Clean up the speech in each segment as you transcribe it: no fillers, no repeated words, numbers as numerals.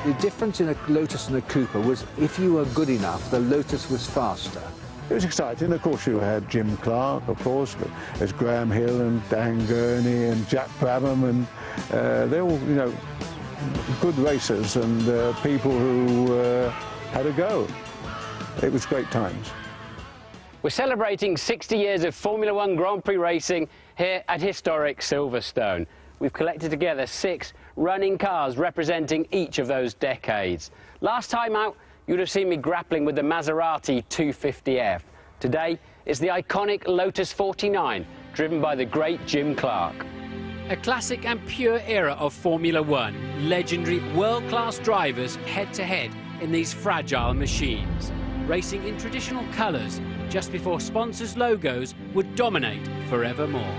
The difference in a Lotus and a Cooper was if you were good enough, the Lotus was faster. It was exciting. Of course, you had Jim Clark, of course, but there's Graham Hill and Dan Gurney and Jack Brabham, and they're all, you know, good racers and people who had a go. It was great times. We're celebrating 60 years of Formula One Grand Prix racing here at historic Silverstone. We've collected together 6 running cars representing each of those decades. Last time out, you'd have seen me grappling with the Maserati 250F. Today, it's the iconic Lotus 49, driven by the great Jim Clark. A classic and pure era of Formula One. Legendary world-class drivers head-to-head in these fragile machines. Racing in traditional colours, just before sponsors' logos would dominate forevermore.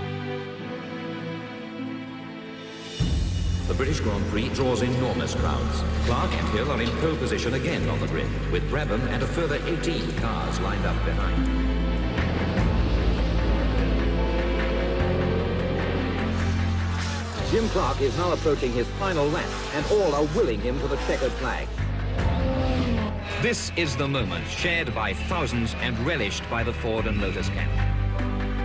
The British Grand Prix draws enormous crowds. Clark and Hill are in pole position again on the grid, with Brabham and a further 18 cars lined up behind. Jim Clark is now approaching his final lap, and all are willing him to the checkered flag. This is the moment shared by thousands and relished by the Ford and Lotus camp.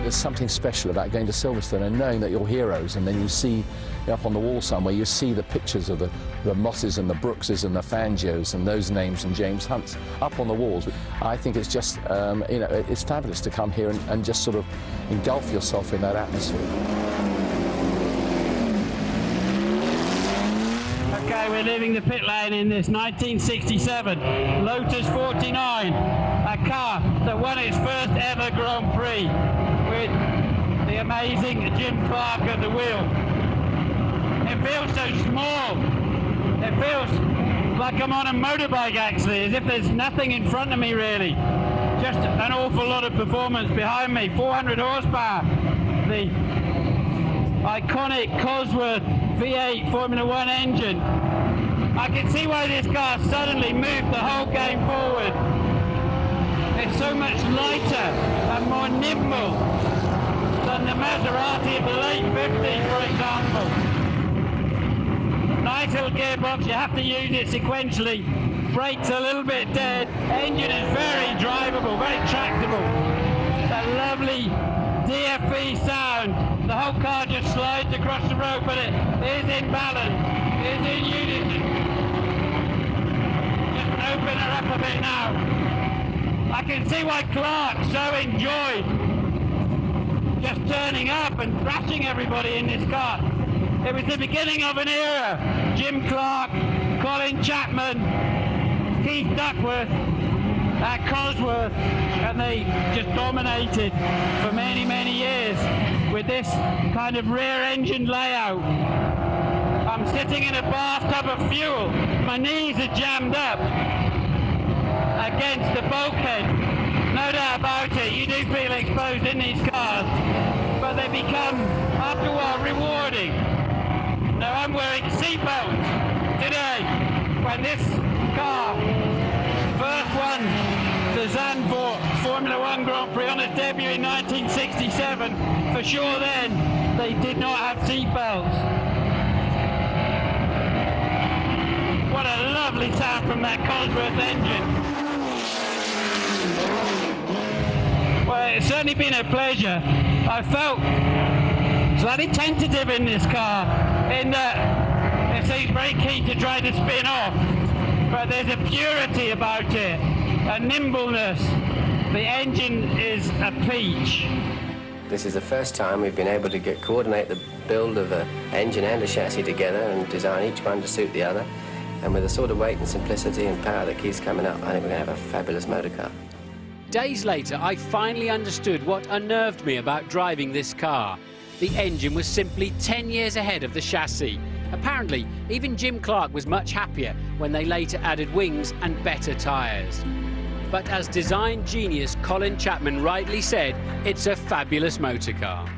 There's something special about going to Silverstone and knowing that you're heroes, and then you see up on the wall somewhere, you see the pictures of the Mosses and the Brookses and the Fangios and those names and James Hunts up on the walls. I think it's just, you know, it's fabulous to come here and just sort of engulf yourself in that atmosphere. Okay, we're leaving the pit lane in this 1967 Lotus 49, a car that won its first ever Grand Prix with the amazing Jim Clark at the wheel. It feels so small. It feels like I'm on a motorbike actually, as if there's nothing in front of me really. Just an awful lot of performance behind me. 400 horsepower. The iconic Cosworth V8 Formula One engine. I can see why this car suddenly moved the whole game forward. It's so much lighter and more nimble than the Maserati of the late 50s, for example. Nice little gearbox, you have to use it sequentially. Brakes a little bit dead. Engine is very drivable, very tractable. That lovely DFE sound. The whole car just slides across the road, but it is in balance, it is in unison. Just open her up a bit now. I can see why Clark so enjoyed just turning up and thrashing everybody in this car. It was the beginning of an era. Jim Clark, Colin Chapman, Keith Duckworth, Cosworth, and they just dominated for many, many years with this kind of rear-engine layout. I'm sitting in a bathtub of fuel. My knees are jammed up against the bulkhead. No doubt about it, you do feel exposed in these cars, but they become, after a while, rewarding. Now I'm wearing seatbelts today when this car first won the Zandvoort Formula One Grand Prix on its debut in 1967. For sure then, they did not have seatbelts. What a lovely sound from that Cosworth engine. Well, it's certainly been a pleasure. I felt slightly tentative in this car, in that it seems very keen to try to spin off, but there's a purity about it, a nimbleness. The engine is a peach. This is the first time we've been able to coordinate the build of an engine and a chassis together and design each one to suit the other. And with the sort of weight and simplicity and power that keeps coming up, I think we're going to have a fabulous motor car. Days later, I finally understood what unnerved me about driving this car. The engine was simply 10 years ahead of the chassis. Apparently, even Jim Clark was much happier when they later added wings and better tyres. But as design genius Colin Chapman rightly said, it's a fabulous motor car.